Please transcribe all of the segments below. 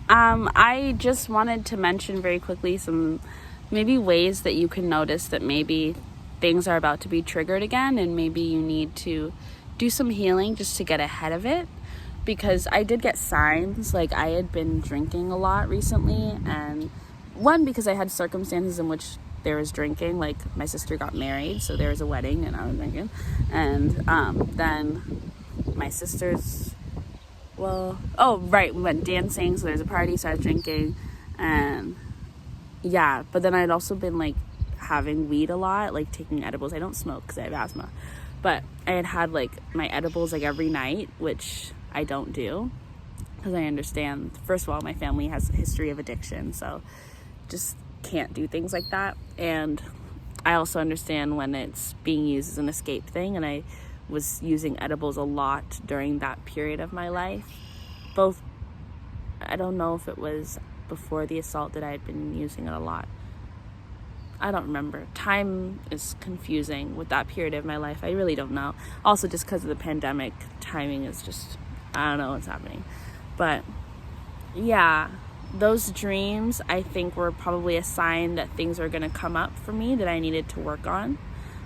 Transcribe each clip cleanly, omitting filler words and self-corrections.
I just wanted to mention very quickly some maybe ways that you can notice that maybe things are about to be triggered again, and maybe you need to do some healing just to get ahead of it. Because I did get signs, like I had been drinking a lot recently, and one, because I had circumstances in which there was drinking, like my sister got married, so there was a wedding and I was drinking, and then my sister's, we went dancing, so there's a party, so I was drinking, and yeah, but then I'd also been like having weed a lot, like taking edibles. I don't smoke because I have asthma, but I had like my edibles like every night, which I don't do because I understand, first of all, my family has a history of addiction, so just can't do things like that. And I also understand when it's being used as an escape thing, and I was using edibles a lot during that period of my life. Both, I don't know if it was before the assault that I had been using it a lot. I don't remember. Time is confusing with that period of my life. I really don't know. Also, just because of the pandemic, timing is just, I don't know what's happening. But yeah, those dreams, I think, were probably a sign that things were going to come up for me that I needed to work on.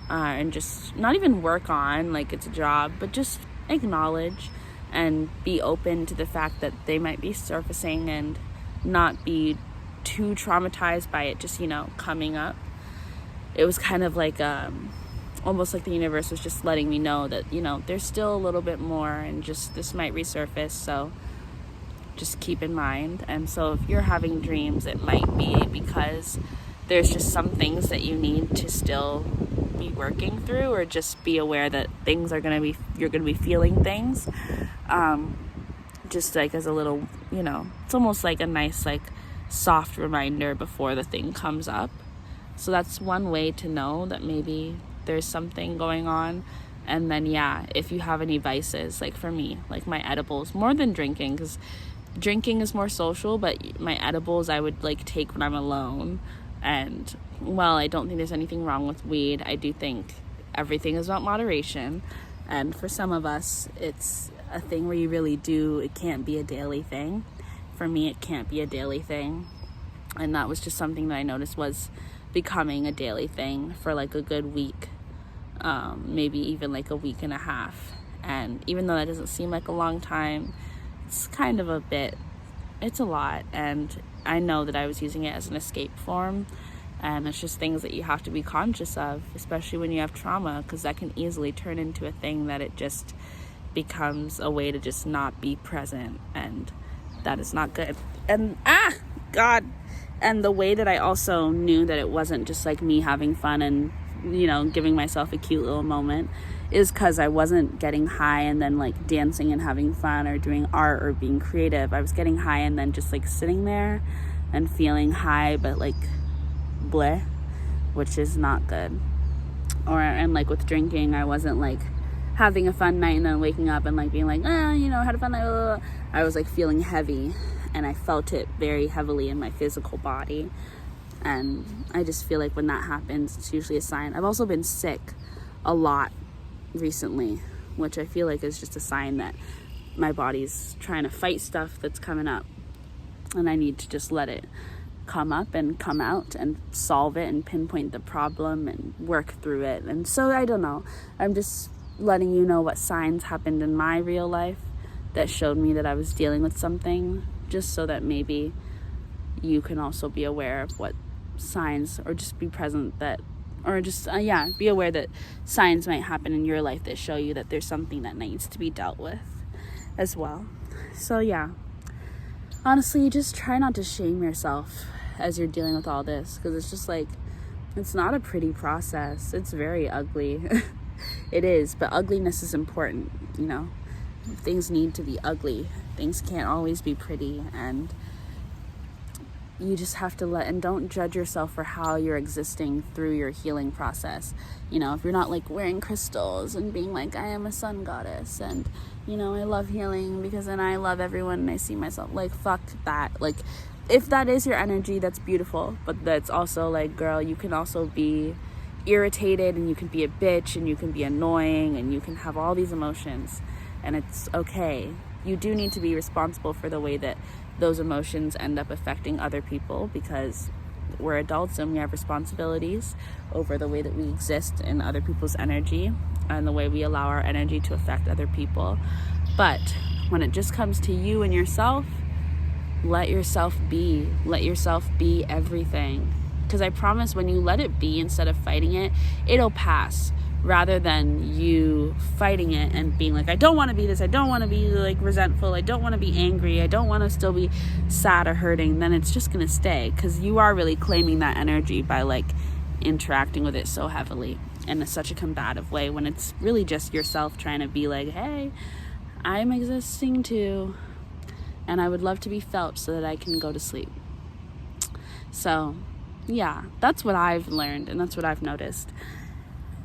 And just not even work on like it's a job, but just acknowledge and be open to the fact that they might be surfacing, and not be too traumatized by it just, coming up. It was kind of like almost like the universe was just letting me know that, there's still a little bit more, and just this might resurface, so just keep in mind. And so if you're having dreams, it might be because there's just some things that you need to still be working through, or just be aware that things are you're gonna be feeling things, just like as a little, it's almost like a nice like soft reminder before the thing comes up. So that's one way to know that maybe there's something going on. And then if you have any vices, like for me, like my edibles, more than drinking, because drinking is more social, but my edibles I would like take when I'm alone. And while I don't think there's anything wrong with weed, I do think everything is about moderation. And for some of us, it's a thing where you really do, it can't be a daily thing. For me, it can't be a daily thing. And that was just something that I noticed was becoming a daily thing for like a good week, maybe even like a week and a half. And even though that doesn't seem like a long time, it's kind of it's a lot. And I know that I was using it as an escape form, and it's just things that you have to be conscious of, especially when you have trauma, because that can easily turn into a thing that it just becomes a way to just not be present, and that is not good. And God. And the way that I also knew that it wasn't just like me having fun and, giving myself a cute little moment, is because I wasn't getting high and then like dancing and having fun or doing art or being creative. I was getting high and then just like sitting there and feeling high, but like bleh, which is not good. And like with drinking, I wasn't like having a fun night and then waking up and like being like, had a fun night. Blah, blah, blah. I was like feeling heavy, and I felt it very heavily in my physical body. And I just feel like when that happens, it's usually a sign. I've also been sick a lot recently, which I feel like is just a sign that my body's trying to fight stuff that's coming up, and I need to just let it come up and come out and solve it and pinpoint the problem and work through it. And so I don't know, I'm just letting you know what signs happened in my real life that showed me that I was dealing with something, just so that maybe you can also be aware of what signs, or just be present that, or just be aware that signs might happen in your life that show you that there's something that needs to be dealt with as well. So honestly, just try not to shame yourself as you're dealing with all this, because it's just like, it's not a pretty process. It's very ugly. It is, but ugliness is important. Things need to be ugly. Things can't always be pretty, and you just have to and don't judge yourself for how you're existing through your healing process. If you're not like wearing crystals and being like, I am a sun goddess, and I love healing because then I love everyone and I see myself, like, fuck that. Like, if that is your energy, that's beautiful, but that's also like, girl, you can also be irritated, and you can be a bitch, and you can be annoying, and you can have all these emotions, and it's okay. you do need to be responsible for the way that those emotions end up affecting other people, because we're adults and we have responsibilities over the way that we exist in other people's energy and the way we allow our energy to affect other people. But when it just comes to you and yourself, let yourself be everything. Because I promise, when you let it be instead of fighting it, it'll pass, rather than you fighting it and being like, I don't want to be this, I don't want to be like resentful, I don't want to be angry, I don't want to still be sad or hurting. Then it's just going to stay, because you are really claiming that energy by like interacting with it so heavily in such a combative way, when it's really just yourself trying to be like, hey, I'm existing too, and I would love to be felt so that I can go to sleep. So yeah, that's what I've learned, and that's what I've noticed.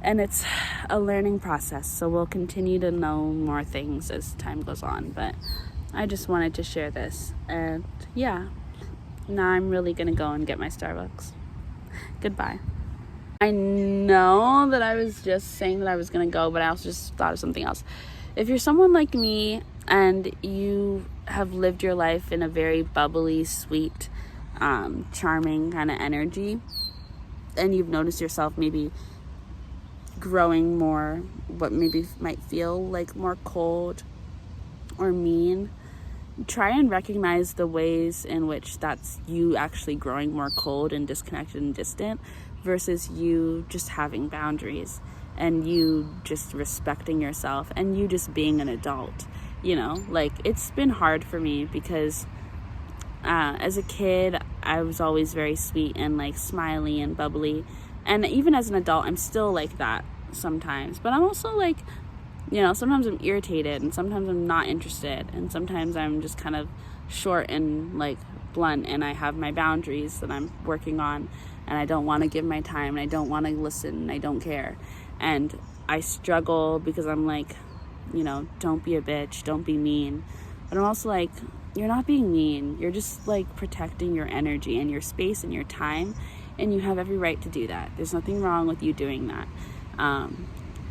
And it's a learning process, so we'll continue to know more things as time goes on. But I just wanted to share this. And yeah, now I'm really going to go and get my Starbucks. Goodbye. I know that I was just saying that I was going to go, but I also just thought of something else. If you're someone like me and you have lived your life in a very bubbly, sweet, charming kind of energy, and you've noticed yourself maybe growing more what maybe might feel like more cold or mean, try and recognize the ways in which that's you actually growing more cold and disconnected and distant, versus you just having boundaries and you just respecting yourself and you just being an adult. Like, it's been hard for me because as a kid I was always very sweet and like smiley and bubbly, and even as an adult I'm still like that sometimes. But I'm also like, sometimes I'm irritated, and sometimes I'm not interested, and sometimes I'm just kind of short and like blunt, and I have my boundaries that I'm working on, and I don't want to give my time, and I don't want to listen, and I don't care. And I struggle because I'm like, don't be a bitch, don't be mean. But I'm also like, you're not being mean, you're just like protecting your energy and your space and your time, and you have every right to do that. There's nothing wrong with you doing that.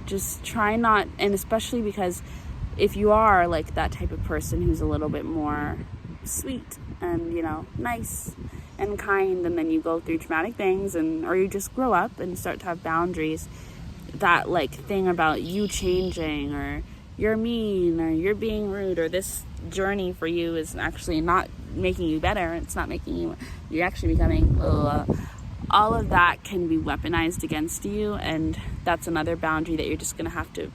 Just try not, and especially because if you are like that type of person who's a little bit more sweet and nice and kind, and then you go through traumatic things, or you just grow up and start to have boundaries, that like thing about you changing, or you're mean, or you're being rude, or this journey for you is actually not making you better, it's not making you're actually becoming all of that can be weaponized against you. And that's another boundary that you're just gonna have to,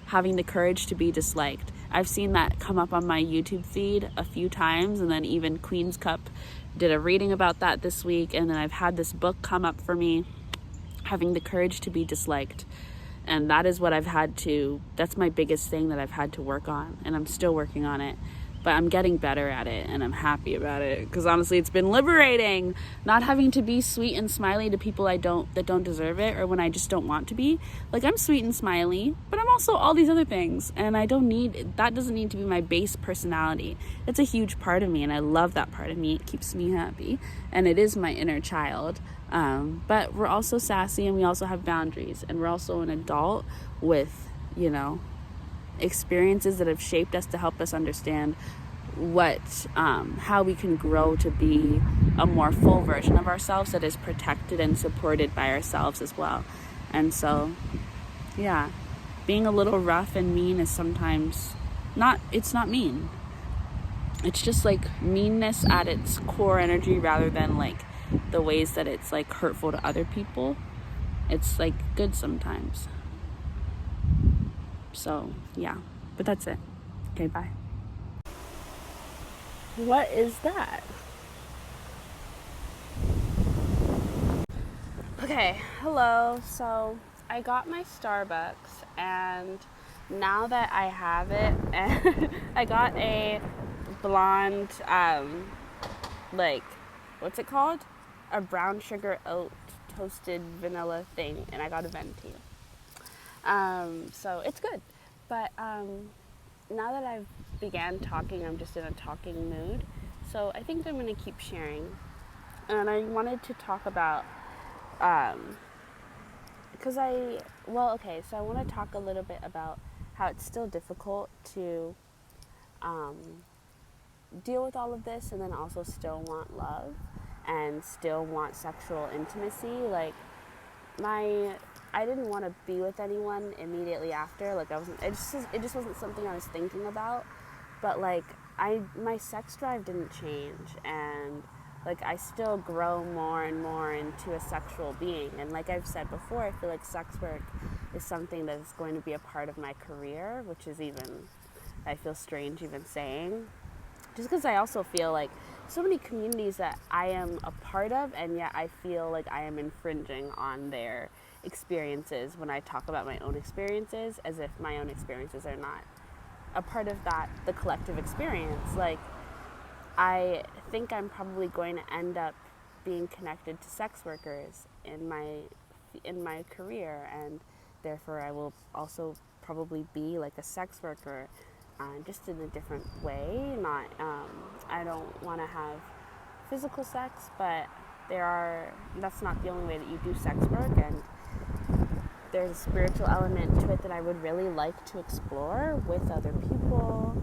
having the courage to be disliked. I've seen that come up on my YouTube feed a few times, and then even Queen's Cup did a reading about that this week, and then I've had this book come up for me, having the courage to be disliked. And that is what that's my biggest thing that I've had to work on, and I'm still working on it. But I'm getting better at it, and I'm happy about it, because honestly it's been liberating, not having to be sweet and smiley to people that don't deserve it, or when I just don't want to be. Like, I'm sweet and smiley, but I'm also all these other things, and that doesn't need to be my base personality. It's a huge part of me, and I love that part of me. It keeps me happy, and it is my inner child. But we're also sassy, and we also have boundaries, and we're also an adult with experiences that have shaped us to help us understand how we can grow to be a more full version of ourselves that is protected and supported by ourselves as well. And so, yeah, being a little rough and mean is sometimes it's not mean. It's just like meanness at its core energy, rather than like the ways that it's like hurtful to other people. It's like good sometimes. So yeah, but that's it. Okay, bye. What is that? Okay, hello. So I got my Starbucks, and now that I have it, I got a blonde, what's it called? A brown sugar oat toasted vanilla thing, and I got a venti. So it's good. But now that I've began talking, I'm just in a talking mood. So I think I'm going to keep sharing. And I wanted to talk about, so I want to talk a little bit about how it's still difficult to deal with all of this and then also still want love and still want sexual intimacy. Like, I didn't want to be with anyone immediately after. Like, it just wasn't something I was thinking about. But like, my sex drive didn't change, and like, I still grow more and more into a sexual being. And like I've said before, I feel like sex work is something that is going to be a part of my career, which is even, I feel strange even saying. Just because I also feel like so many communities that I am a part of, and yet I feel like I am infringing on their experiences when I talk about my own experiences, as if my own experiences are not a part of that, the collective experience. Like, I think I'm probably going to end up being connected to sex workers in my career, and therefore I will also probably be like a sex worker, just in a different way. Not, I don't want to have physical sex, but that's not the only way that you do sex work, and there's a spiritual element to it that I would really like to explore with other people,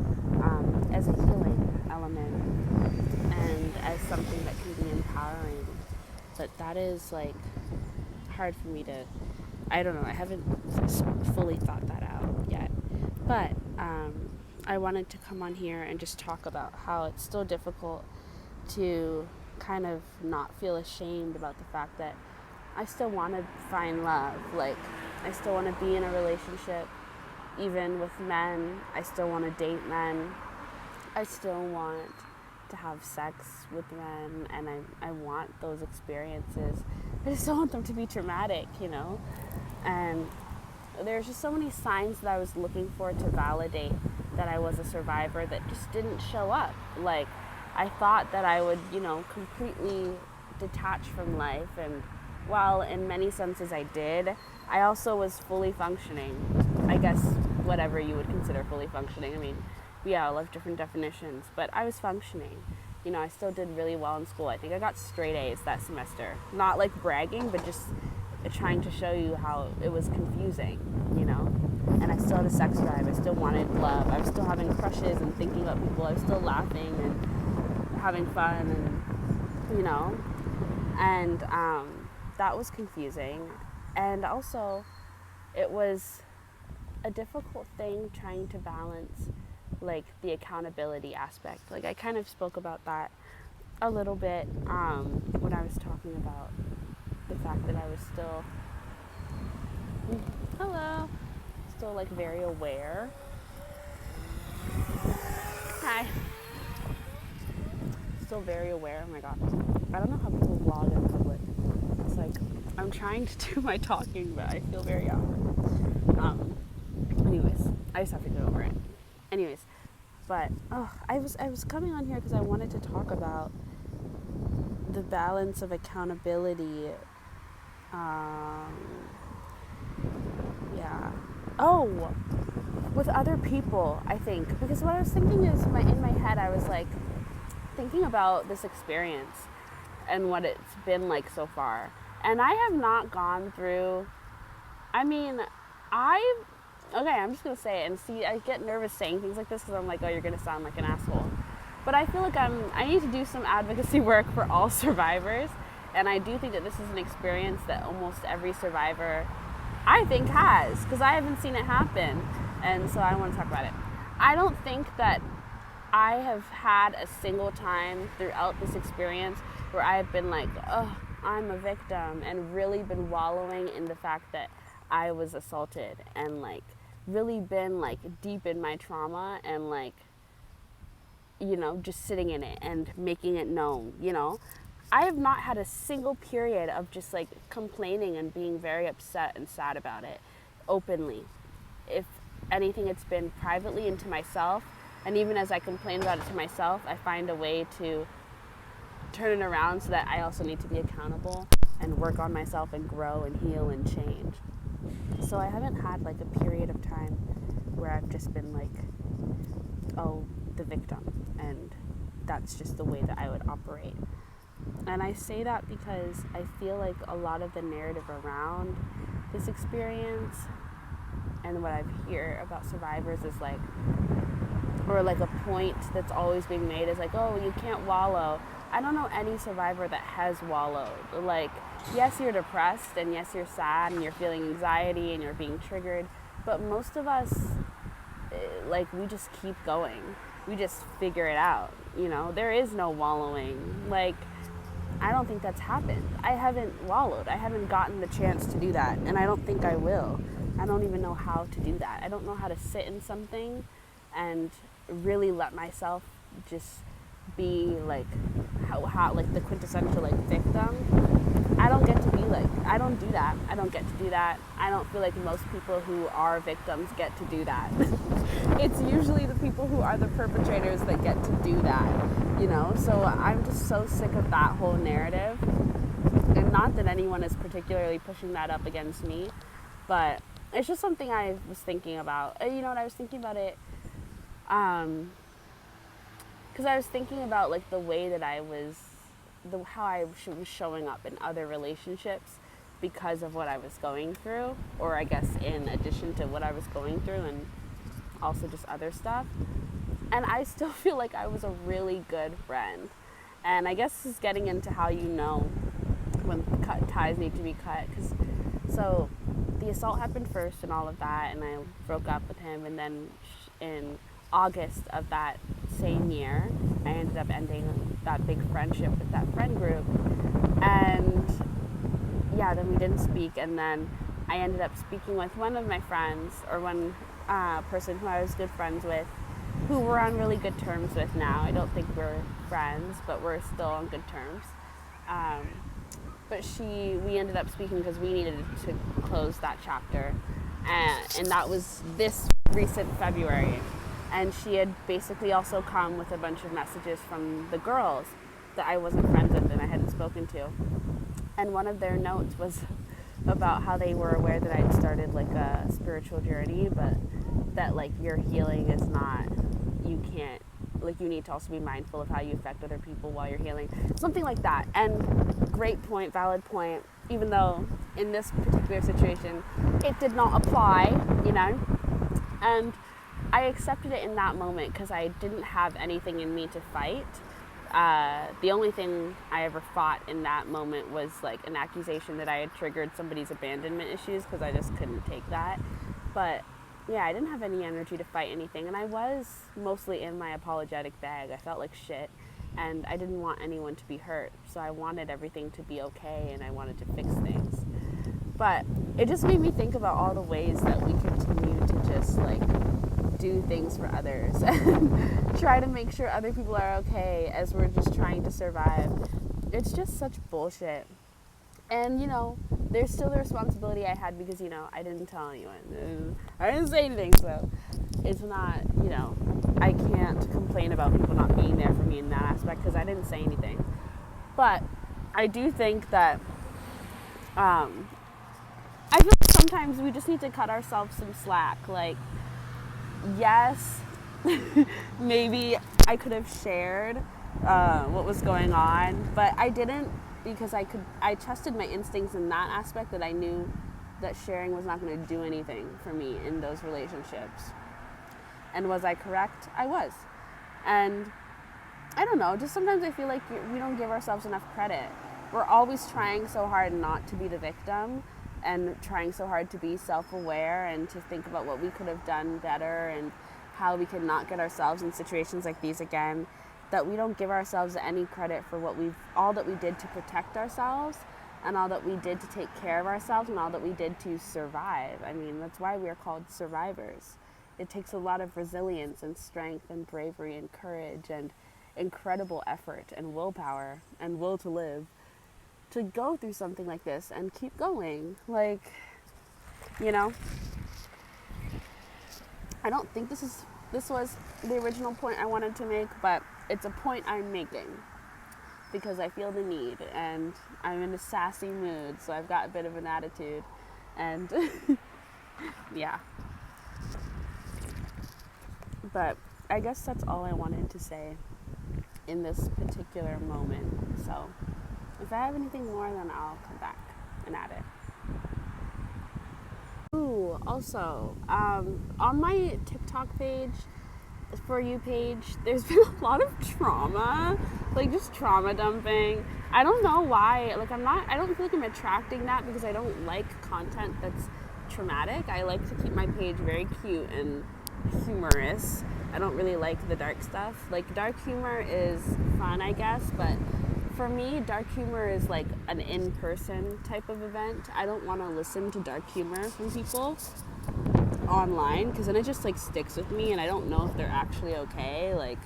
as a healing element and as something that can be empowering. But that is like hard for me to, I don't know, I haven't fully thought that out yet. But I wanted to come on here and just talk about how it's still difficult to kind of not feel ashamed about the fact that I still want to find love. Like, I still want to be in a relationship, even with men. I still want to date men. I still want to have sex with men, and I want those experiences. I just don't want them to be traumatic, you know? And there's just so many signs that I was looking for to validate that I was a survivor that just didn't show up. Like, I thought that I would, completely detach from life, and while in many senses I did, I also was fully functioning. I guess whatever you would consider fully functioning. I mean, we all have different definitions, but I was functioning. I still did really well in school. I think I got straight A's that semester. Not like bragging, but just trying to show you how it was confusing, And I still had a sex drive. I still wanted love. I was still having crushes and thinking about people. I was still laughing and having fun, and, that was confusing. And also, it was a difficult thing trying to balance, like, the accountability aspect. Like, I kind of spoke about that a little bit when I was talking about the fact that I was still, like, very aware. Hi. Still very aware. Oh my god. I don't know how people vlog in public. It's like, I'm trying to do my talking, but I feel very awkward. Anyways, I just have to get over it. Anyways, but I was coming on here because I wanted to talk about the balance of accountability. With other people, I think, because what I was thinking is, in my head, I was like thinking about this experience and what it's been like so far, and I have not gone through. I mean, I'm just gonna say it, and see, I get nervous saying things like this because I'm like, oh, you're gonna sound like an asshole. But I feel like I need to do some advocacy work for all survivors, and I do think that this is an experience that almost every survivor, I think, has, because I haven't seen it happen, and so I want to talk about it. I don't think that I have had a single time throughout this experience where I have been like, oh, I'm a victim, and really been wallowing in the fact that I was assaulted, and like really been like deep in my trauma, and like, just sitting in it and making it known. I have not had a single period of just like complaining and being very upset and sad about it openly. If anything, it's been privately and to myself, and even as I complain about it to myself, I find a way to turn it around so that I also need to be accountable and work on myself and grow and heal and change. So I haven't had like a period of time where I've just been like, oh, the victim, and that's just the way that I would operate. And I say that because I feel like a lot of the narrative around this experience and what I hear about survivors is like, or like a point that's always being made is like, oh, you can't wallow. I don't know any survivor that has wallowed. Like, yes, you're depressed, and yes, you're sad, and you're feeling anxiety, and you're being triggered, but most of us, like, we just keep going. We just figure it out, you know? There is no wallowing. Like, I don't think that's happened. I haven't wallowed. I haven't gotten the chance to do that, and I don't think I will. I don't even know how to do that. I don't know how to sit in something and really let myself just be like how like the quintessential like victim. I don't get to be like, I don't do that. I don't get to do that. I don't feel like most people who are victims get to do that. It's usually the people who are the perpetrators that get to do that, you know? So I'm just so sick of that whole narrative. And not that anyone is particularly pushing that up against me, but it's just something I was thinking about. You know what, I was thinking about it because I was thinking about like the way that how I was showing up in other relationships because of what I was going through, or I guess in addition to what I was going through and also just other stuff. And I still feel like I was a really good friend. And I guess this is getting into how you know when ties need to be cut. So the assault happened first and all of that, and I broke up with him, and then in August of that same year, I ended up ending that big friendship with that friend group. And yeah, then we didn't speak, and then I ended up speaking with one of my friends, or one person who I was good friends with, who we're on really good terms with now. I don't think we're friends, but we're still on good terms. But we ended up speaking because we needed to close that chapter. And that was this recent February. And she had basically also come with a bunch of messages from the girls that I wasn't friends with and I hadn't spoken to. And one of their notes was about how they were aware that I'd started like a spiritual journey, but that like your healing is not, you can't, like you need to also be mindful of how you affect other people while you're healing. Something like that. And great point, valid point, even though in this particular situation it did not apply, you know? And I accepted it in that moment because I didn't have anything in me to fight. The only thing I ever fought in that moment was like an accusation that I had triggered somebody's abandonment issues, because I just couldn't take that. But yeah, I didn't have any energy to fight anything, and I was mostly in my apologetic bag. I felt like shit, and I didn't want anyone to be hurt, so I wanted everything to be okay, and I wanted to fix things. But it just made me think about all the ways that we continue to just like do things for others and try to make sure other people are okay as we're just trying to survive. It's just such bullshit. And, you know, there's still the responsibility I had because, you know, I didn't tell anyone. I didn't say anything, so it's not, you know, I can't complain about people not being there for me in that aspect because I didn't say anything. But I do think that I feel like sometimes we just need to cut ourselves some slack. Like, yes, maybe I could have shared what was going on, but I didn't, because I trusted my instincts in that aspect, that I knew that sharing was not going to do anything for me in those relationships. And was I correct? I was. And I don't know, just sometimes I feel like we don't give ourselves enough credit. We're always trying so hard not to be the victim, and trying so hard to be self-aware and to think about what we could have done better and how we could not get ourselves in situations like these again, that we don't give ourselves any credit for all that we did to protect ourselves, and all that we did to take care of ourselves, and all that we did to survive. I mean, that's why we are called survivors. It takes a lot of resilience and strength and bravery and courage and incredible effort and willpower and will to live to go through something like this and keep going. Like, you know, I don't think this was the original point I wanted to make, but it's a point I'm making because I feel the need, and I'm in a sassy mood, so I've got a bit of an attitude, and yeah. But I guess that's all I wanted to say in this particular moment. So if I have anything more, then I'll come back and add it. Ooh, also, on my TikTok page, For You page, there's been a lot of trauma, like just trauma dumping. I don't know why. Like I don't feel like I'm attracting that because I don't like content that's traumatic. I like to keep my page very cute and humorous. I don't really like the dark stuff. Like dark humor is fun, I guess, but for me, dark humor is like an in-person type of event. I don't want to listen to dark humor from people online because then it just like sticks with me and I don't know if they're actually okay. Like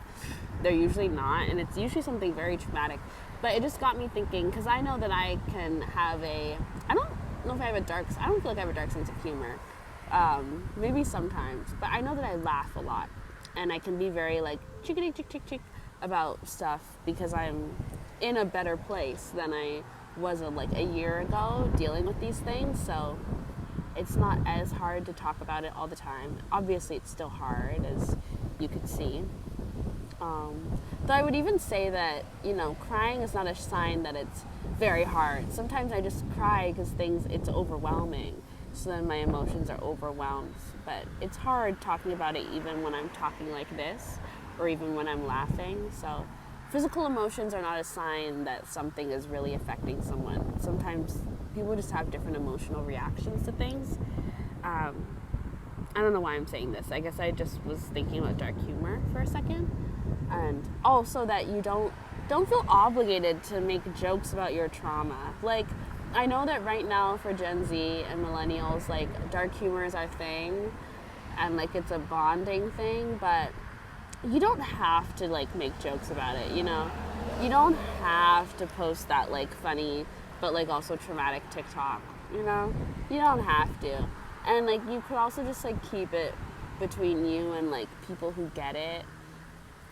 they're usually not, and it's usually something very traumatic. But it just got me thinking because I know that I can have I don't know if I have I don't feel like I have a dark sense of humor. Maybe sometimes, but I know that I laugh a lot and I can be very like chickadee chick chick chick about stuff because I'm in a better place than I was like a year ago dealing with these things. So it's not as hard to talk about it all the time. Obviously, it's still hard, as you could see. Though I would even say that, crying is not a sign that it's very hard. Sometimes I just cry because it's overwhelming. So then my emotions are overwhelmed. But it's hard talking about it even when I'm talking like this or even when I'm laughing. So physical emotions are not a sign that something is really affecting someone. Sometimes people just have different emotional reactions to things. I don't know why I'm saying this. I guess I just was thinking about dark humor for a second. And also that you don't feel obligated to make jokes about your trauma. Like, I know that right now for Gen Z and millennials, like, dark humor is our thing. And, like, it's a bonding thing. But you don't have to, like, make jokes about it, You don't have to post that, like, funny but like also traumatic TikTok, You don't have to. And like you could also just like keep it between you and like people who get it.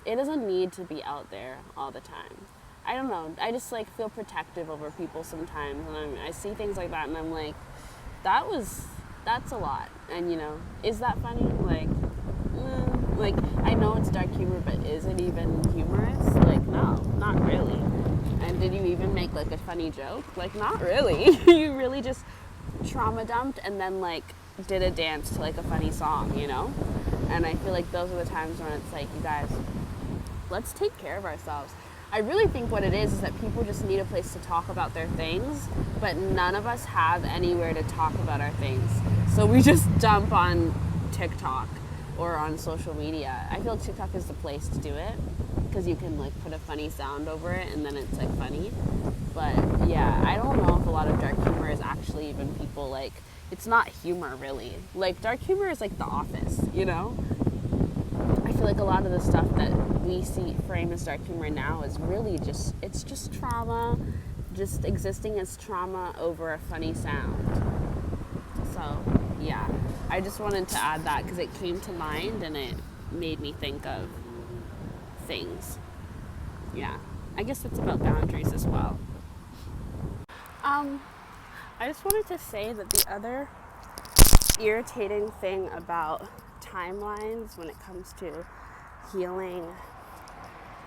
It doesn't need to be out there all the time. I don't know. I just like feel protective over people sometimes, and I see things like that, and I'm like, that's a lot. And is that funny? Like I know it's dark humor, but is it even humorous? Like no, not really. And did you even make like a funny joke? Like not really. You really just trauma dumped and then like did a dance to like a funny song, And I feel like those are the times when it's like, you guys, let's take care of ourselves. I really think what it is that people just need a place to talk about their things, but none of us have anywhere to talk about our things. So we just dump on TikTok or on social media. I feel like TikTok is the place to do it because you can like put a funny sound over it and then it's like funny. But yeah, I don't know if a lot of dark humor is actually even people like, it's not humor really. Like dark humor is like The Office, I feel like a lot of the stuff that we see framed as dark humor now is really it's just trauma, just existing as trauma over a funny sound. So yeah, I just wanted to add that because it came to mind and it made me think of things. Yeah, I guess it's about boundaries as well. I just wanted to say that the other irritating thing about timelines when it comes to healing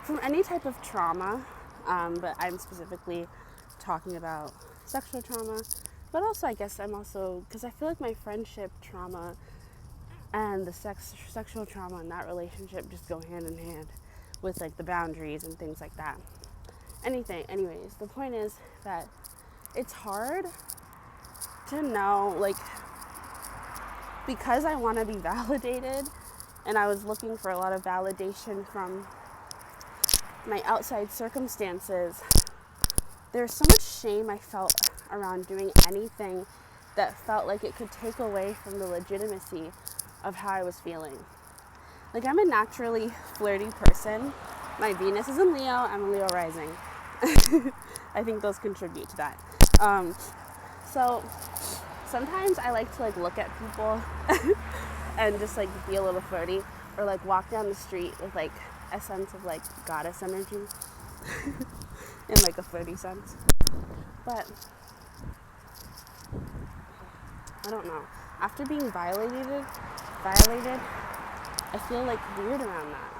from any type of trauma, but I'm specifically talking about sexual trauma, but also I guess because I feel like my friendship trauma and the sexual trauma in that relationship just go hand in hand with like the boundaries and things like that. Anyways, the point is that it's hard to know, like, because I want to be validated and I was looking for a lot of validation from my outside circumstances, there's so much shame I felt around doing anything that felt like it could take away from the legitimacy of how I was feeling. Like, I'm a naturally flirty person. My Venus is in Leo. I'm a Leo rising. I think those contribute to that. So sometimes I like to like look at people and just like be a little flirty, or like walk down the street with like a sense of like goddess energy in like a flirty sense. But I don't know. After being violated, I feel like weird around that.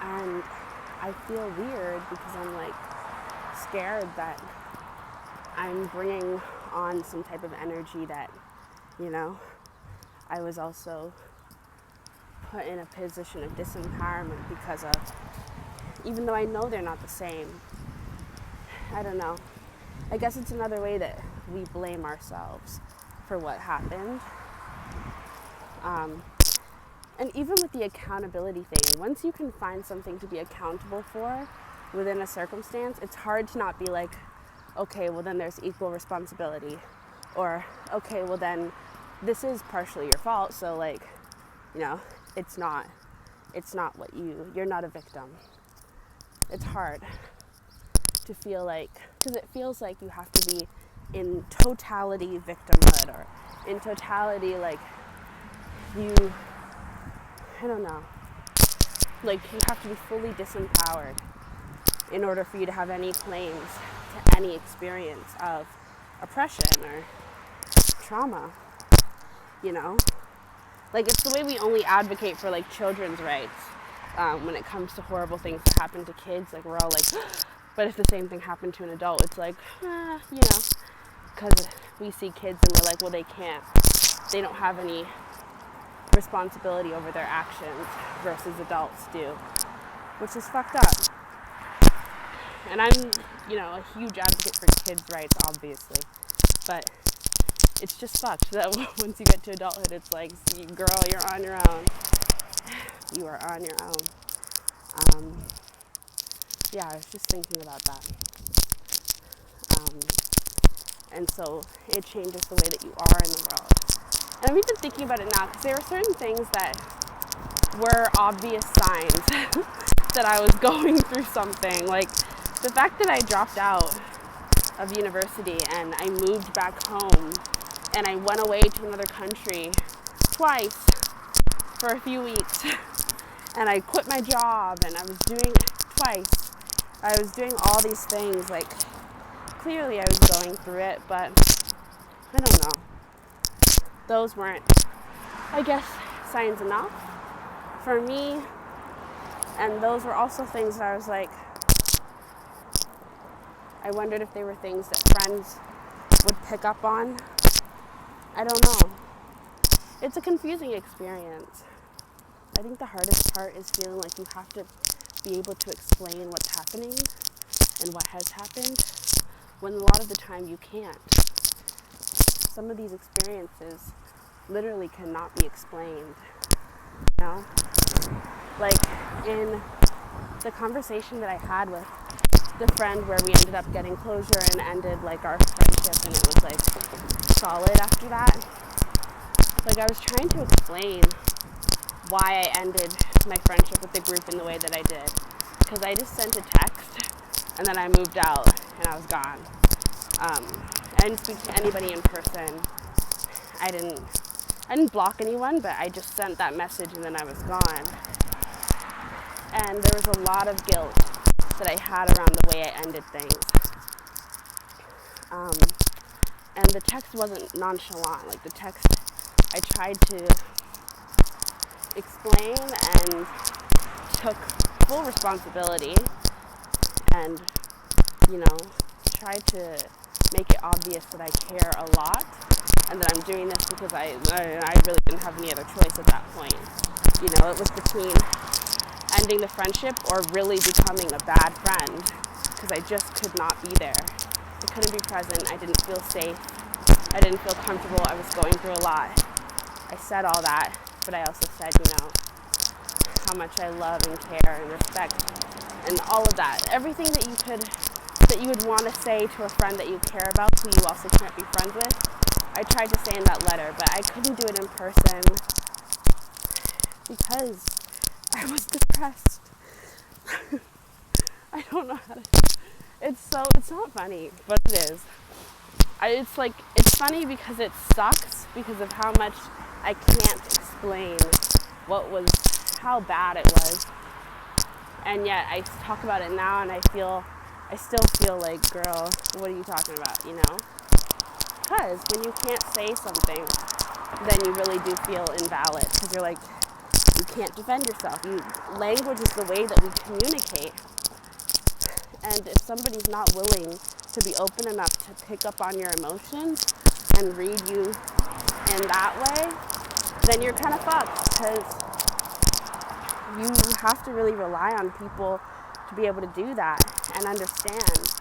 And I feel weird because I'm like scared that I'm bringing on some type of energy that, I was also put in a position of disempowerment because of, even though I know they're not the same. I don't know. I guess it's another way that we blame ourselves for what happened. And even with the accountability thing, once you can find something to be accountable for within a circumstance, it's hard to not be like, okay, well then there's equal responsibility. Or, okay, well then this is partially your fault, so like, it's not what you're not a victim. It's hard to feel like, because it feels like you have to be in totality victimhood, or in totality like I don't know, like you have to be fully disempowered in order for you to have any claims to any experience of oppression or trauma, Like it's the way we only advocate for like children's rights when it comes to horrible things that happen to kids. Like we're all like, but if the same thing happened to an adult, it's like, because we see kids and we're like, well, they don't have any responsibility over their actions versus adults do, which is fucked up. And I'm, a huge advocate for kids' rights, obviously, but it's just fucked that once you get to adulthood, it's like, see, girl, you're on your own. You are on your own. Yeah, I was just thinking about that. And so it changes the way that you are in the world. And I'm even thinking about it now because there were certain things that were obvious signs that I was going through something. Like the fact that I dropped out of university and I moved back home and I went away to another country twice for a few weeks and I quit my job and I was doing all these things. Like clearly I was going through it, but I don't know. Those weren't, I guess, signs enough for me. And those were also things that I was like, I wondered if they were things that friends would pick up on. I don't know. It's a confusing experience. I think the hardest part is feeling like you have to be able to explain what's happening and what has happened, when a lot of the time you can't. Some of these experiences literally cannot be explained, Like in the conversation that I had with the friend where we ended up getting closure and ended like our friendship and it was like solid after that. Like I was trying to explain why I ended my friendship with the group in the way that I did. Because I just sent a text and then I moved out and I was gone. I didn't speak to anybody in person. I didn't block anyone, but I just sent that message and then I was gone. And there was a lot of guilt that I had around the way I ended things. And the text wasn't nonchalant. Like the text, I tried to explain and took full responsibility and, tried to make it obvious that I care a lot and that I'm doing this because I really didn't have any other choice at that point. It was between ending the friendship or really becoming a bad friend because I just could not be there. I couldn't be present. I didn't feel safe. I didn't feel comfortable. I was going through a lot. I said all that, but I also said, how much I love and care and respect and all of that. Everything that you would want to say to a friend that you care about who you also can't be friends with, I tried to say in that letter, but I couldn't do it in person because I was depressed. I don't know how to... It's not funny, but it is. It's funny because it sucks because of how much I can't explain how bad it was. And yet I talk about it now and I still feel like, girl, what are you talking about, Because when you can't say something, then you really do feel invalid because you're like, you can't defend yourself. Language is the way that we communicate. And if somebody's not willing to be open enough to pick up on your emotions and read you in that way, then you're kind of fucked, because you have to really rely on people to be able to do that and understand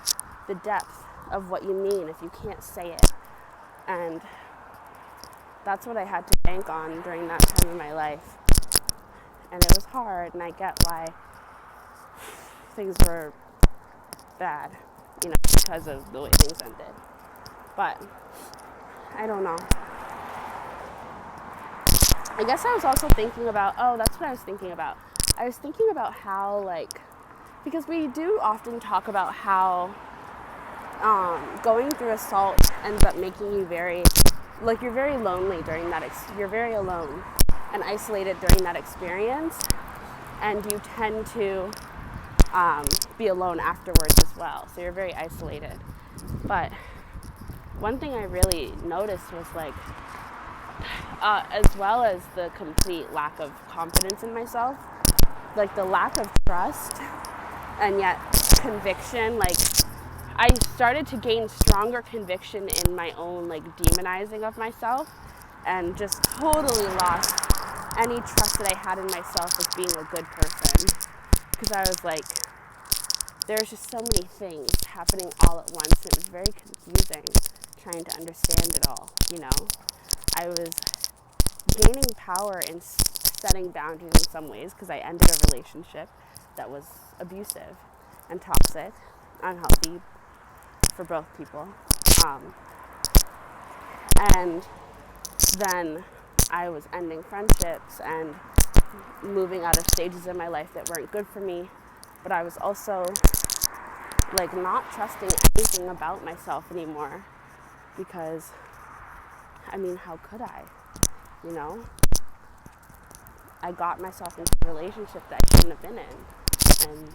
the depth of what you mean if you can't say it. And that's what I had to bank on during that time in my life. And it was hard, and I get why things were bad, because of the way things ended. But I don't know. I guess I was also thinking about, that's what I was thinking about. I was thinking about how, because we do often talk about how going through assault ends up making you you're very lonely during that, you're very alone and isolated during that experience, and you tend to be alone afterwards as well, so you're very isolated. But one thing I really noticed was as well as the complete lack of confidence in myself, the lack of trust and yet conviction, I started to gain stronger conviction in my own demonizing of myself, and just totally lost any trust that I had in myself as being a good person, because I was there's just so many things happening all at once. It was very confusing trying to understand it all. I was gaining power in setting boundaries in some ways, because I ended a relationship that was abusive and toxic, unhealthy for both people. And then I was ending friendships and moving out of stages in my life that weren't good for me. But I was also not trusting anything about myself anymore, because how could I? I got myself into a relationship that I shouldn't have been in, and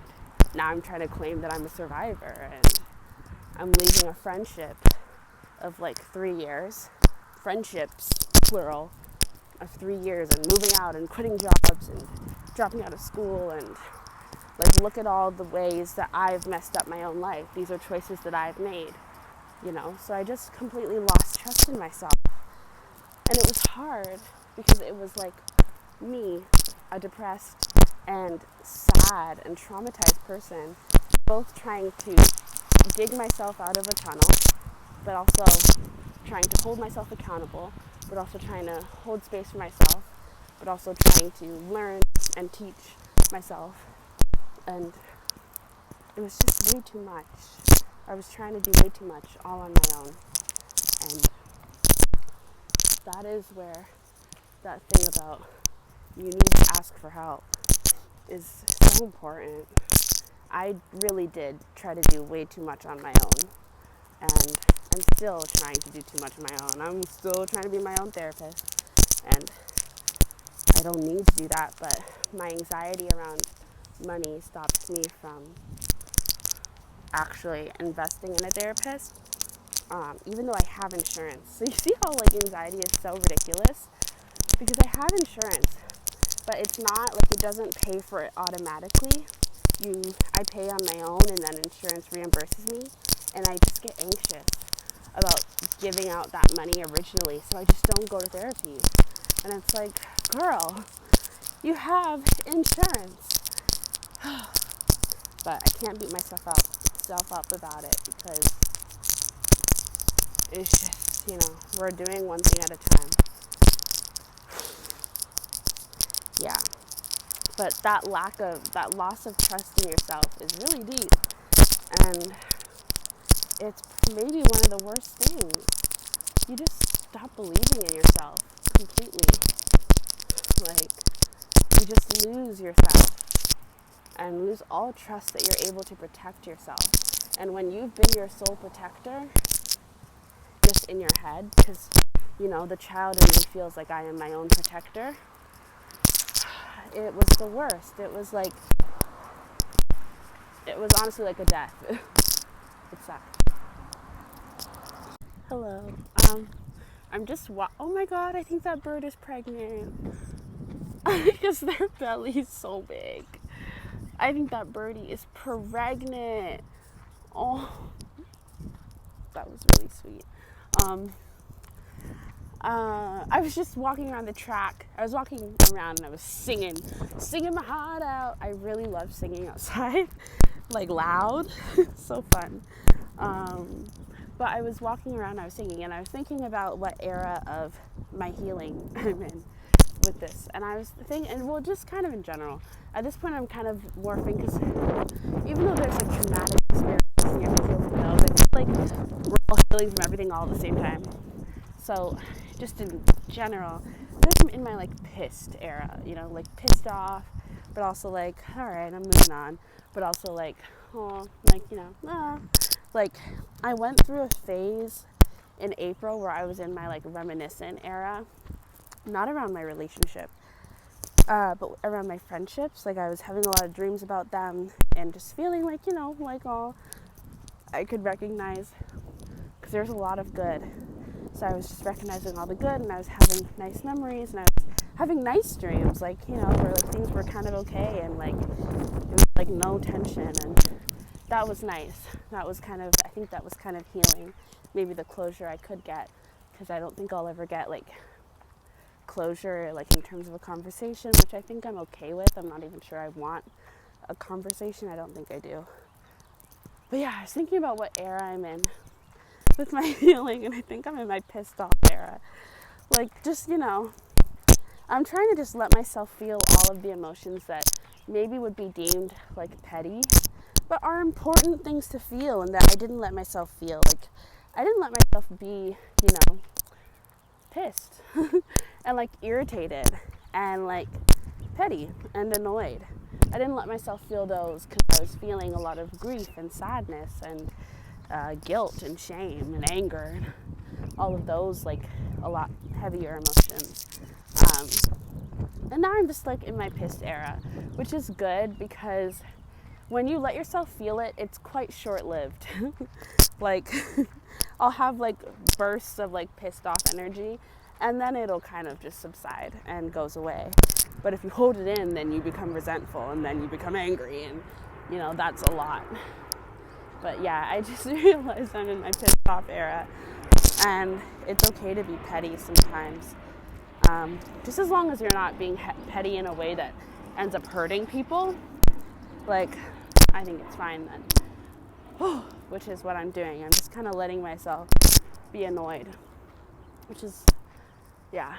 now I'm trying to claim that I'm a survivor, and I'm leaving a friendship of 3 years, friendships, plural, of 3 years, and moving out and quitting jobs and dropping out of school, and look at all the ways that I've messed up my own life. These are choices that I've made, so I just completely lost trust in myself. And it was hard, because it was me, a depressed and sad and traumatized person, both trying to dig myself out of a tunnel, but also trying to hold myself accountable, but also trying to hold space for myself, but also trying to learn and teach myself. And it was just way too much. I was trying to do way too much all on my own. And that is where that thing about you need to ask for help is so important. I really did try to do way too much on my own, and I'm still trying to do too much on my own. I'm still trying to be my own therapist, and I don't need to do that, but my anxiety around money stops me from actually investing in a therapist, even though I have insurance. So you see how anxiety is so ridiculous? Because I have insurance, but it's not it doesn't pay for it automatically. I pay on my own, and then insurance reimburses me, and I just get anxious about giving out that money originally, so I just don't go to therapy. And it's girl, you have insurance. But I can't beat myself up about it, because it's just, we're doing one thing at a time. Yeah. But that loss of trust in yourself is really deep. And it's maybe one of the worst things. You just stop believing in yourself completely. You just lose yourself and lose all trust that you're able to protect yourself. And when you've been your sole protector, just in your head, because, the child in me feels like I am my own protector, it was the worst. It was honestly like a death. It sucked. Hello. I'm just, oh my God, I think that bird is pregnant. Because their belly is so big. I think that birdie is pregnant. Oh, That was really sweet. I was just walking around the track. I was walking around and I was singing my heart out. I really love singing outside, like loud. So fun. But I was walking around, I was singing, and I was thinking about what era of my healing I'm in with this. And I was thinking, and well, just kind of in general. At this point, I'm kind of morphing because even though there's like traumatic experiences and you have to heal from those, I feel like we're all healing from everything all at the same time. So, just in general, I think I'm in my like pissed era, you know, like pissed off, but also like, all right, I'm moving on, but also like, oh, like, you know, like I went through a phase in April where I was in my like reminiscent era, not around my relationship, but around my friendships. Like I was having a lot of dreams about them and just feeling like, you know, like all I could recognize, because there's a lot of good. So I was just recognizing all the good, and I was having nice memories, and I was having nice dreams, like, you know, where like things were kind of okay, and like there was like no tension, and that was nice. That was kind of, I think that was kind of healing, maybe the closure I could get, because I don't think I'll ever get like closure like in terms of a conversation, which I think I'm okay with. I'm not even sure I want a conversation. I don't think I do. But yeah, I was thinking about what era I'm in with my healing, and I think I'm in my pissed off era. Like, just, you know, I'm trying to just let myself feel all of the emotions that maybe would be deemed like petty, but are important things to feel, and that I didn't let myself feel. Like, I didn't let myself be, you know, pissed and like irritated and like petty and annoyed. I didn't let myself feel those because I was feeling a lot of grief and sadness and guilt and shame and anger and all of those, like a lot heavier emotions. And now I'm just like in my pissed era, which is good because when you let yourself feel it, it's quite short-lived. Like I'll have like bursts of like pissed off energy, and then it'll kind of just subside and goes away. But if you hold it in, then you become resentful, and then you become angry, and you know, that's a lot. But yeah, I just realized I'm in my pissed off era, and it's okay to be petty sometimes. Just as long as you're not being petty in a way that ends up hurting people, like, I think it's fine then. Which is what I'm doing. I'm just kind of letting myself be annoyed, which is, yeah.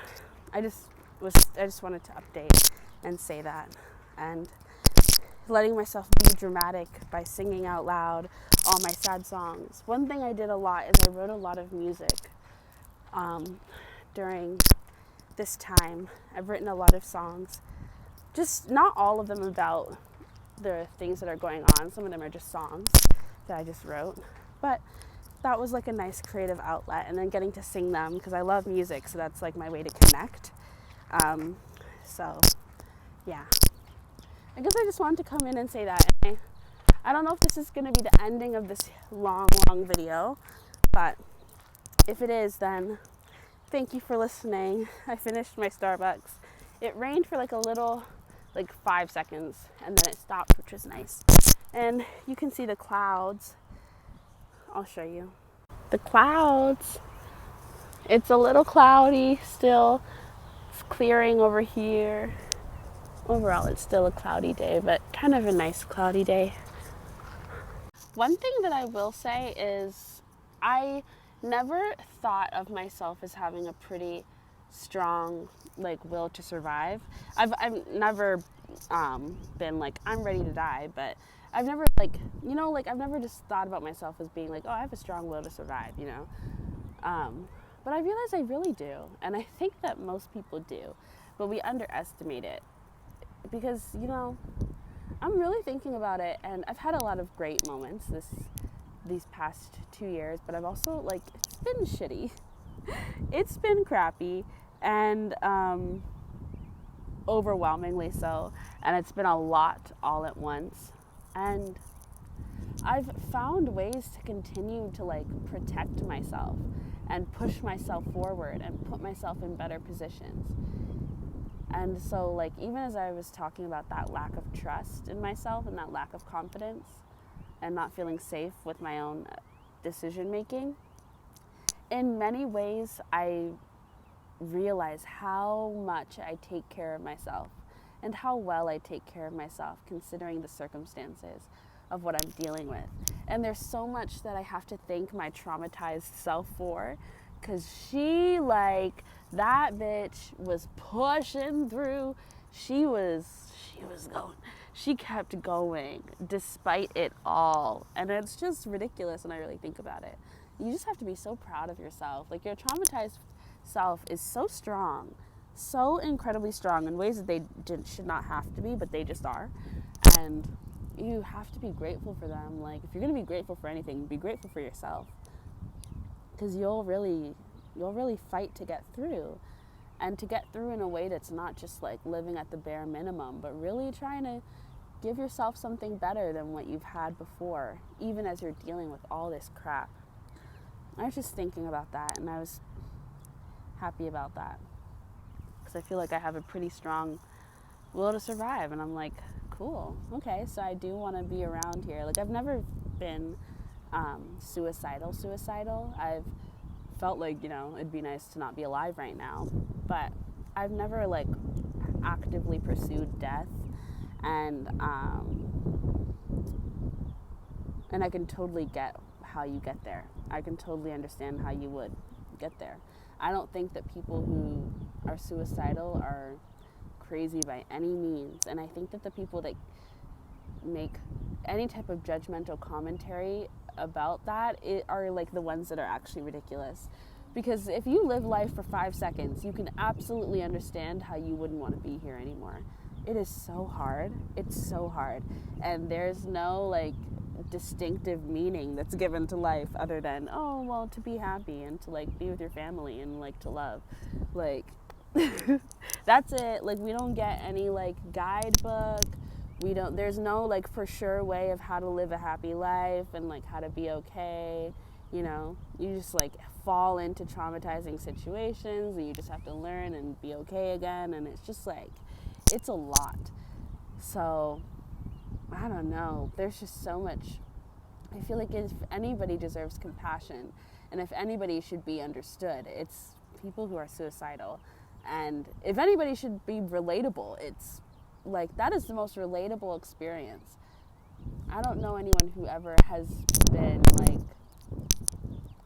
I just wanted to update and say that, and letting myself be dramatic by singing out loud all my sad songs. One thing I did a lot is I wrote a lot of music during this time. I've written a lot of songs, just not all of them about the things that are going on. Some of them are just songs that I just wrote, but that was like a nice creative outlet, and then getting to sing them because I love music, so that's like my way to connect. So yeah, I guess I just wanted to come in and say that. I don't know if this is going to be the ending of this long video, but if it is, then thank you for listening. I finished my Starbucks. It rained for like a little, like 5 seconds, and then it stopped, which was nice. And you can see the clouds. I'll show you. The clouds. It's a little cloudy still. It's clearing over here. Overall, it's still a cloudy day, but kind of a nice cloudy day. One thing that I will say is I never thought of myself as having a pretty strong like will to survive. I've never been like I'm ready to die, but I've never like, you know, like I've never just thought about myself as being like, oh, I have a strong will to survive, you know. But I realize I really do, and I think that most people do, but we underestimate it because, you know, I'm really thinking about it, and I've had a lot of great moments these past 2 years, but I've also, like, it's been shitty. It's been crappy, and overwhelmingly so, and it's been a lot all at once, and I've found ways to continue to like protect myself and push myself forward and put myself in better positions. And so, like, even as I was talking about that lack of trust in myself and that lack of confidence and not feeling safe with my own decision making, in many ways, I realize how much I take care of myself and how well I take care of myself considering the circumstances of what I'm dealing with. And there's so much that I have to thank my traumatized self for, because she, like, that bitch was pushing through. She was going. She kept going despite it all. And it's just ridiculous when I really think about it. You just have to be so proud of yourself. Like, your traumatized self is so strong, so incredibly strong in ways that they should not have to be, but they just are. And you have to be grateful for them. Like, if you're going to be grateful for anything, be grateful for yourself, because you'll really fight to get through, and to get through in a way that's not just like living at the bare minimum, but really trying to give yourself something better than what you've had before, even as you're dealing with all this crap. I was just thinking about that, and I was happy about that, because I feel like I have a pretty strong will to survive, and I'm like, cool, okay, so I do want to be around here. Like, I've never been suicidal. I've felt like, you know, it'd be nice to not be alive right now, but I've never like actively pursued death, and I can totally get how you get there. I can totally understand how you would get there. I don't think that people who are suicidal are crazy by any means, and I think that the people that make any type of judgmental commentary about that are like the ones that are actually ridiculous. Because if you live life for 5 seconds, you can absolutely understand how you wouldn't want to be here anymore. It is so hard. It's so hard. And there's no like distinctive meaning that's given to life other than, oh, well, to be happy and to like be with your family and like to love. Like, that's it. Like, we don't get any like guidebook. There's no like for sure way of how to live a happy life and like how to be okay. You know, you just like fall into traumatizing situations and you just have to learn and be okay again. And it's just like, it's a lot. So I don't know. There's just so much. I feel like if anybody deserves compassion and if anybody should be understood, it's people who are suicidal. And if anybody should be relatable, it's like, that is the most relatable experience. I don't know anyone who ever has been like,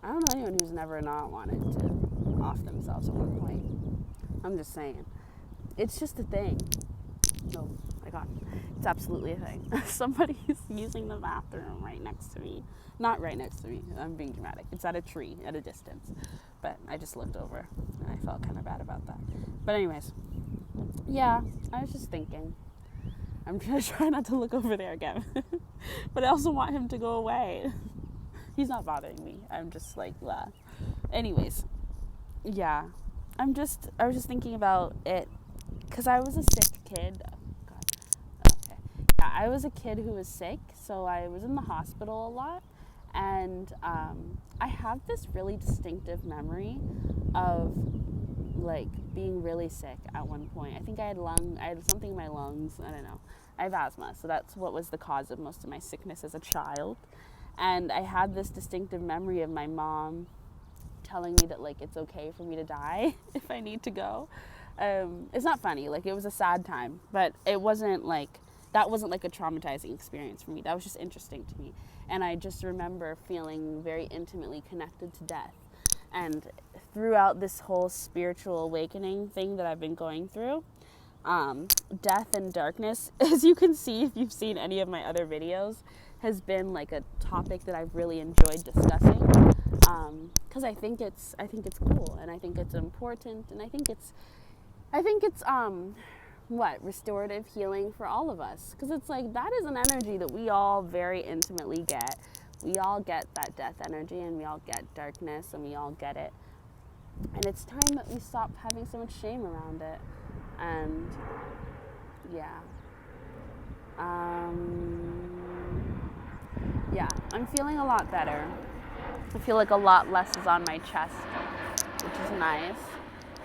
I don't know anyone who's never not wanted to off themselves at one point. I'm just saying. It's just a thing. Oh my God. It's absolutely a thing. Somebody's using the bathroom right next to me. Not right next to me. I'm being dramatic. It's at a tree at a distance. But I just looked over and I felt kind of bad about that. But anyways, yeah, I was just thinking. I'm going to try not to look over there again. But I also want him to go away. He's not bothering me. I'm just like, blah. Anyways, yeah. I was just thinking about it because I was a sick kid. Oh, God. Okay. Yeah, I was a kid who was sick, so I was in the hospital a lot. And I have this really distinctive memory of like being really sick at one point. I think I had something in my lungs. I don't know. I have asthma, so that's what was the cause of most of my sickness as a child. And I had this distinctive memory of my mom telling me that like it's okay for me to die if I need to go. It's not funny. Like, it was a sad time, but it wasn't like, that wasn't like a traumatizing experience for me. That was just interesting to me. And I just remember feeling very intimately connected to death. And throughout this whole spiritual awakening thing that I've been going through, death and darkness, as you can see if you've seen any of my other videos, has been like a topic that I've really enjoyed discussing, because I think it's cool, and I think it's important, and I think it's restorative healing for all of us, because it's like, that is an energy that we all very intimately get. We all get that death energy, and we all get darkness, and we all get it. And it's time that we stop having so much shame around it. And yeah. Yeah, I'm feeling a lot better. I feel like a lot less is on my chest, which is nice.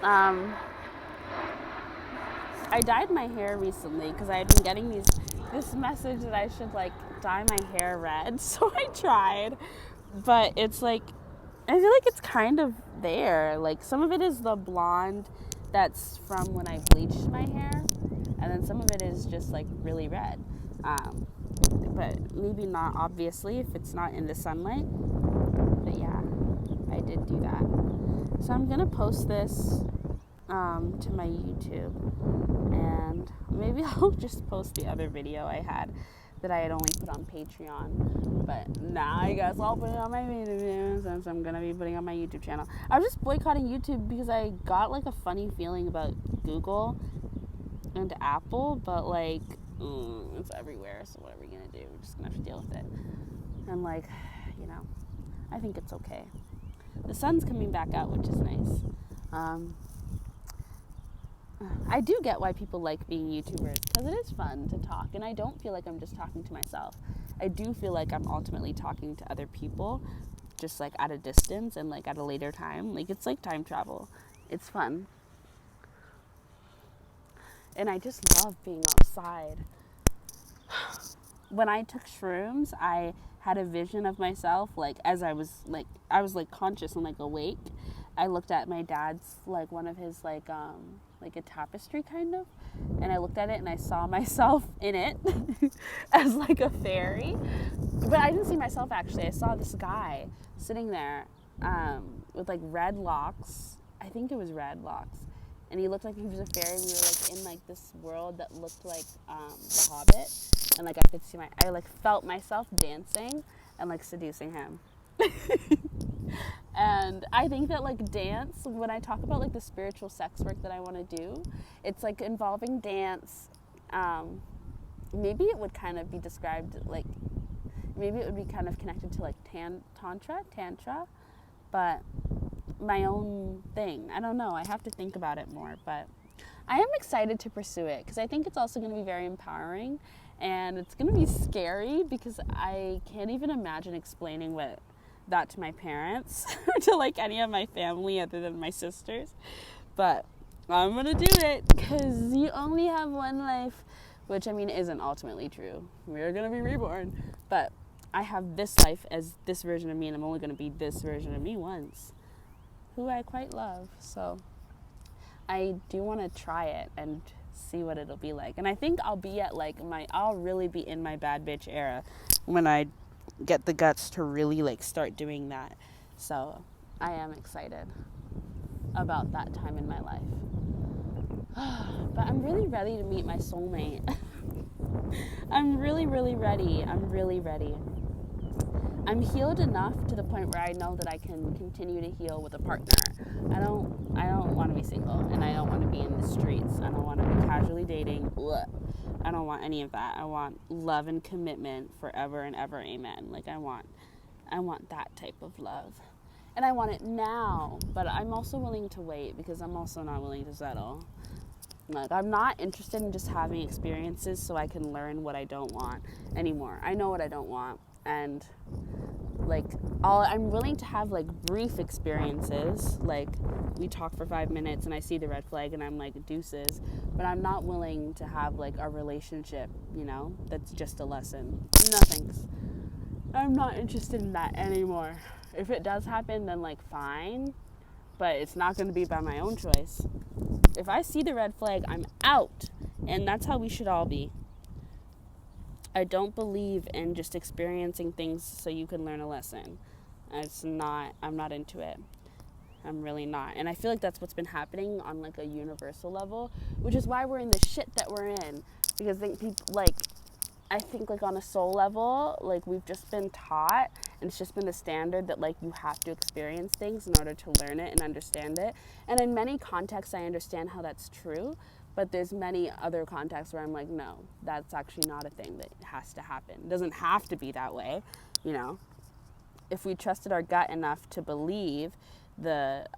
I dyed my hair recently because I had been getting this message that I should like dye my hair red. So I tried, but it's like I feel like it's kind of there. Like some of it is the blonde that's from when I bleached my hair, and then some of it is just like really red. But maybe not obviously if it's not in the sunlight. But yeah, I did do that. So I'm gonna post this to my YouTube, and maybe I'll just post the other video I had that I had only put on Patreon. But now I guess I'll put it on my YouTube since I'm gonna be putting on my YouTube channel. I was just boycotting YouTube because I got like a funny feeling about Google and Apple, but like it's everywhere, so what are we gonna do? We're just gonna have to deal with it. And like, you know, I think it's okay. The sun's coming back out, which is nice. I do get why people like being YouTubers, because it is fun to talk, and I don't feel like I'm just talking to myself. I do feel like I'm ultimately talking to other people, just like at a distance and like at a later time. Like it's like time travel. It's fun. And I just love being outside. When I took shrooms, I had a vision of myself like as I was like conscious and like awake. I looked at my dad's like one of his like a tapestry kind of, and I looked at it and I saw myself in it as like a fairy. But I didn't see myself actually. I saw this guy sitting there with like red locks. I think it was red locks. And he looked like he was a fairy. We were like in like this world that looked like The Hobbit, and like I like felt myself dancing and like seducing him. And I think that like dance, when I talk about like the spiritual sex work that I want to do, it's like involving dance. Maybe it would kind of be described like, maybe it would be kind of connected to like tantra, but my own thing. I don't know. I have to think about it more, but I am excited to pursue it because I think it's also going to be very empowering, and it's going to be scary because I can't even imagine explaining that to my parents or to like any of my family other than my sisters. But I'm going to do it because you only have one life, which I mean isn't ultimately true. We're going to be reborn, but I have this life as this version of me, and I'm only going to be this version of me once, who I quite love. So I do want to try it and see what it'll be like. And I think I'll be at like I'll really be in my bad bitch era when I get the guts to really like start doing that. So I am excited about that time in my life. But I'm really ready to meet my soulmate. I'm really, really ready. I'm really ready. I'm healed enough to the point where I know that I can continue to heal with a partner. I don't want to be single, and I don't want to be in the streets. I don't want to be casually dating. Ugh. I don't want any of that. I want love and commitment forever and ever. Amen. Like I want that type of love. And I want it now, but I'm also willing to wait because I'm also not willing to settle. Like I'm not interested in just having experiences so I can learn what I don't want anymore. I know what I don't want, and like I'm willing to have like brief experiences, like we talk for 5 minutes and I see the red flag and I'm like deuces, but I'm not willing to have like a relationship, you know, that's just a lesson. No thanks. I'm not interested in that anymore. If it does happen, then like fine, but it's not going to be by my own choice. If I see the red flag, I'm out, and that's how we should all be. I don't believe in just experiencing things so you can learn a lesson. I'm not into it. I'm really not. And I feel like that's what's been happening on like a universal level, which is why we're in the shit that we're in. Because I think like on a soul level, like we've just been taught, and it's just been the standard that like you have to experience things in order to learn it and understand it. And in many contexts, I understand how that's true. But there's many other contexts where I'm like, no, that's actually not a thing that has to happen. It doesn't have to be that way, you know. If we trusted our gut enough to believe it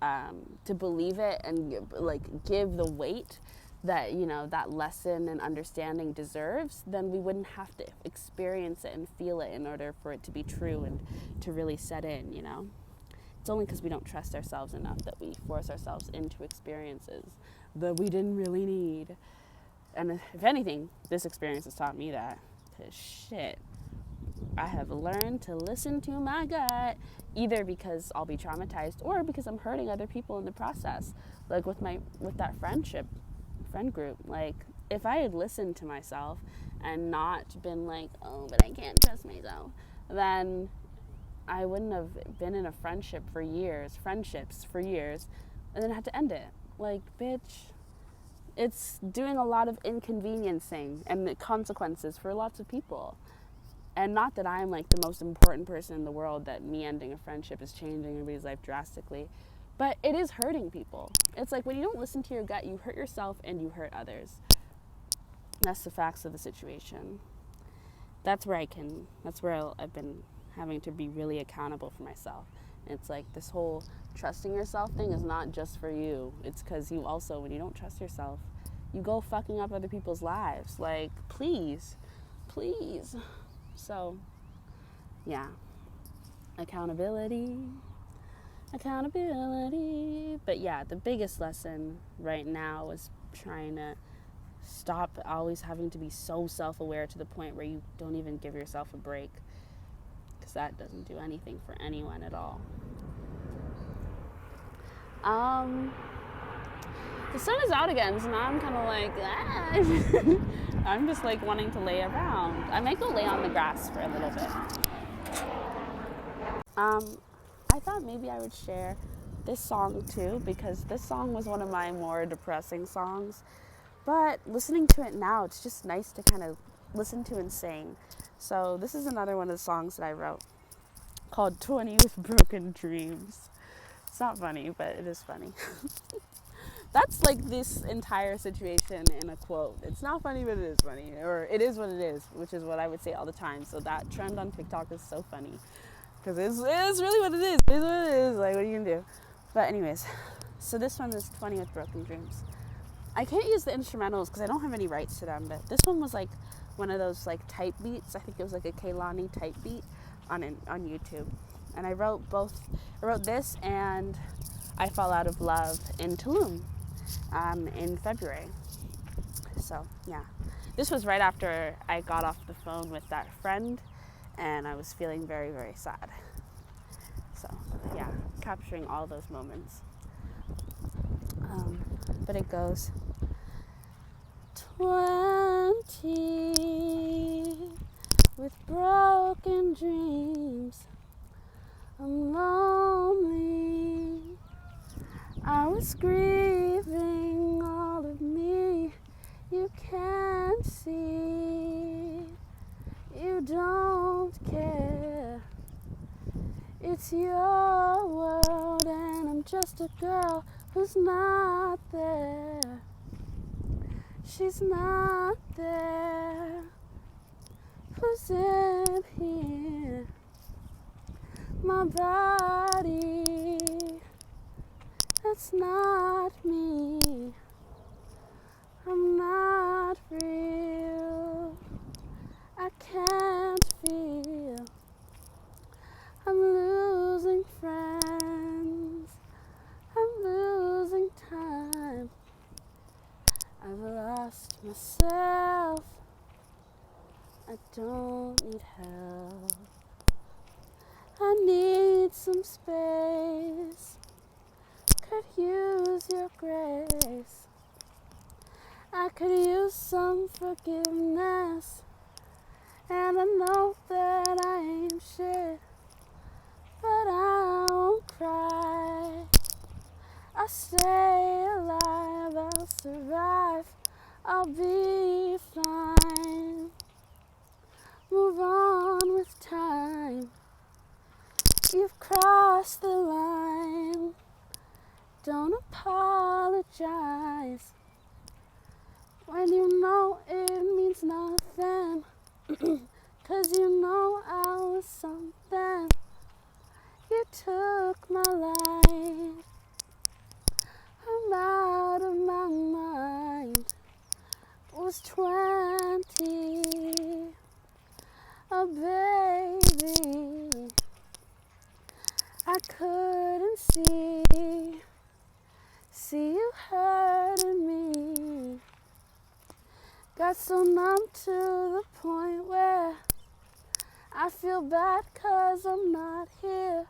and like give the weight that, you know, that lesson and understanding deserves, then we wouldn't have to experience it and feel it in order for it to be true and to really set in, you know. It's only because we don't trust ourselves enough that we force ourselves into experiences that we didn't really need. And if anything, this experience has taught me that. 'Cause shit, I have learned to listen to my gut, either because I'll be traumatized or because I'm hurting other people in the process. Like with that friend group, like if I had listened to myself and not been like, oh, but I can't trust myself, then I wouldn't have been in a friendships for years, and then had to end it. Like, bitch, it's doing a lot of inconveniencing and the consequences for lots of people. And not that I'm like the most important person in the world, that me ending a friendship is changing everybody's life drastically, but it is hurting people. It's like when you don't listen to your gut, you hurt yourself and you hurt others. That's the facts of the situation. That's where I've been having to be really accountable for myself. And it's like this whole trusting yourself thing is not just for you. It's because you also, when you don't trust yourself, you go fucking up other people's lives. Like, please. So, yeah. Accountability. But yeah, the biggest lesson right now is trying to stop always having to be so self-aware to the point where you don't even give yourself a break. Because that doesn't do anything for anyone at all. The sun is out again, so now I'm kind of like, I'm just like wanting to lay around. I might go lay on the grass for a little bit. I thought maybe I would share this song too, because this song was one of my more depressing songs. But listening to it now, it's just nice to kind of listen to and sing. So this is another one of the songs that I wrote called 20 with Broken Dreams. It's not funny, but it is funny. That's like this entire situation in a quote. It's not funny, but it is funny. Or it is what it is, which is what I would say all the time. So that trend on TikTok is so funny. Because it's really what it is. It is what it is. Like, what are you going to do? But anyways, so this one is 20 with Broken Dreams. I can't use the instrumentals because I don't have any rights to them. But this one was like one of those like type beats. I think it was like a Kehlani type beat on YouTube. And I wrote this and I Fall Out of Love in Tulum in February. So yeah, this was right after I got off the phone with that friend and I was feeling very, very sad. So yeah, capturing all those moments. But it goes, 20 with broken dreams, I'm lonely, I was grieving all of me, you can't see, you don't care, it's your world and I'm just a girl who's not there, she's not there, who's in here, my body, that's not me, I'm not real, I can't feel, I'm losing friends, I'm losing time, I've lost myself, I don't need help, I need some space, could use your grace, I could use some forgiveness, and I know that I ain't shit, but I won't cry, I'll stay alive, I'll survive, I'll be fine, move on with time, you've crossed the line, don't apologize, when you know it means nothing, 'cause you know I was something, you took my life, I'm out of my mind, was 20, a baby, I couldn't see you hurting me, got so numb to the point where I feel bad 'cause I'm not here.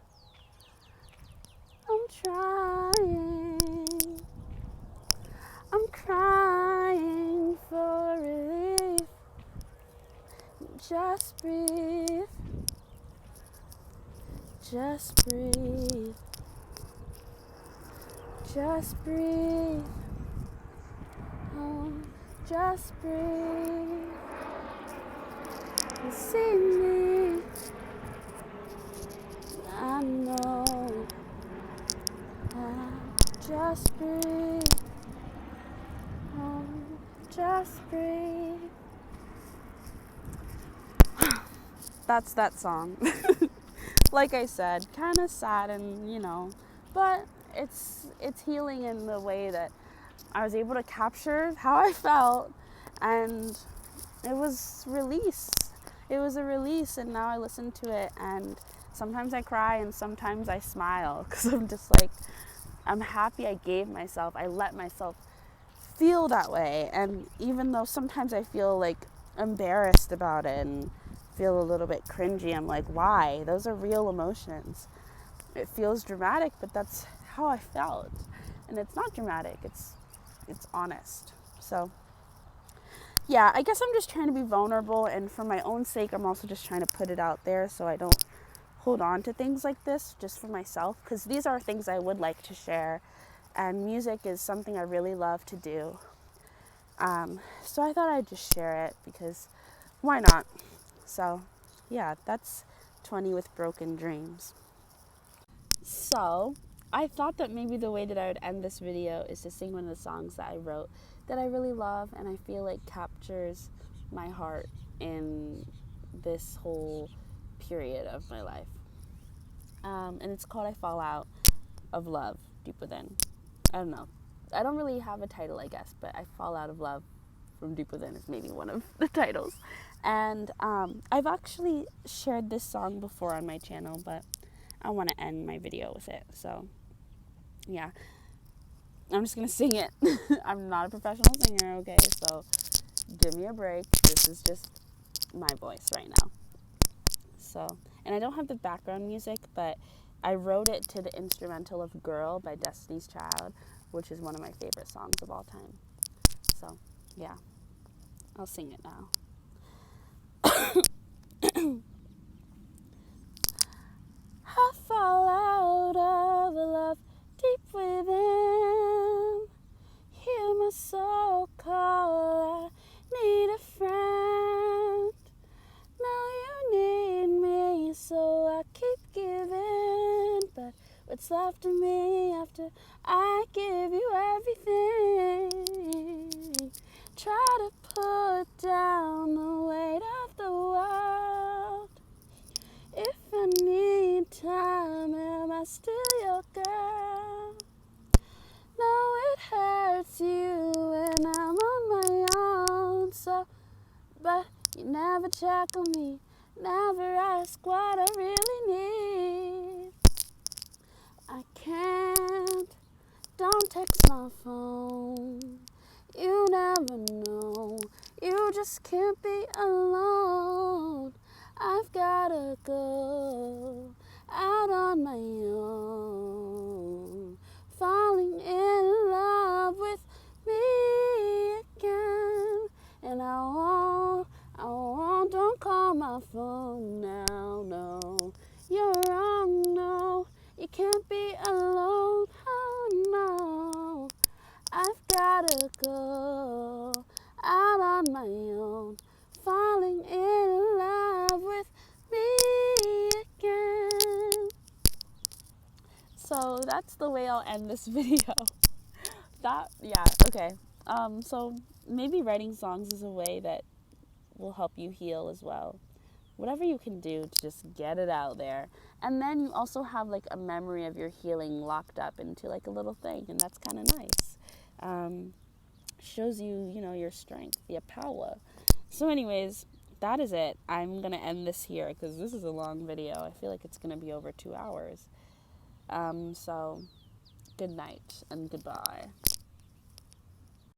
I'm trying. I'm crying for relief. Just breathe. Just breathe. Just breathe. Oh, just breathe. You see me. I know. Just breathe. Oh, just breathe. That's that song. Like I said, kind of sad and, but it's healing in the way that I was able to capture how I felt, and it was release. It was a release, and now I listen to it, and sometimes I cry and sometimes I smile because I'm just like, I'm happy I let myself feel that way. And even though sometimes I feel like embarrassed about it and feel a little bit cringy, I'm like, why? Those are real emotions. It feels dramatic, but that's how I felt. And it's not dramatic, it's honest. So yeah, I guess I'm just trying to be vulnerable, and for my own sake, I'm also just trying to put it out there so I don't hold on to things like this just for myself, because these are things I would like to share, and music is something I really love to do. So I thought I'd just share it because why not? So yeah, that's 20 with broken dreams. So I thought that maybe the way that I would end this video is to sing one of the songs that I wrote that I really love and I feel like captures my heart in this whole period of my life. And it's called I Fall Out of Love, Deep Within. I don't know. I don't really have a title, I guess, but I Fall Out of Love from Deep Within is maybe one of the titles. And I've actually shared this song before on my channel, but I want to end my video with it. So, yeah. I'm just going to sing it. I'm not a professional singer, okay? So, give me a break. This is just my voice right now. So, and I don't have the background music, but I wrote it to the instrumental of Girl by Destiny's Child, which is one of my favorite songs of all time. So, yeah. I'll sing it now. I fall out of love deep within. Hear my soul call, I need a friend. Now you need me, so I keep giving. But what's left of me after I give you everything? Try to put down the weight of the world. If I need time, am I still your girl? No, it hurts you when I'm on my own. So, but you never check on me, never ask what I really need. I can't, don't text my phone. You never know, you just can't be alone. I've gotta go out on my own, falling in love with me again. And I won't, don't call my phone now, no. You're wrong, no, you can't be alone, oh no. I've gotta go out on my own, falling in love with me again. So that's the way I'll end this video. Okay. So maybe writing songs is a way that will help you heal as well. Whatever you can do to just get it out there. And then you also have like a memory of your healing locked up into like a little thing, and that's kind of nice. Shows you, your strength, your power. So anyways, that is it. I'm going to end this here because this is a long video. I feel like it's going to be over 2 hours. So good night and goodbye.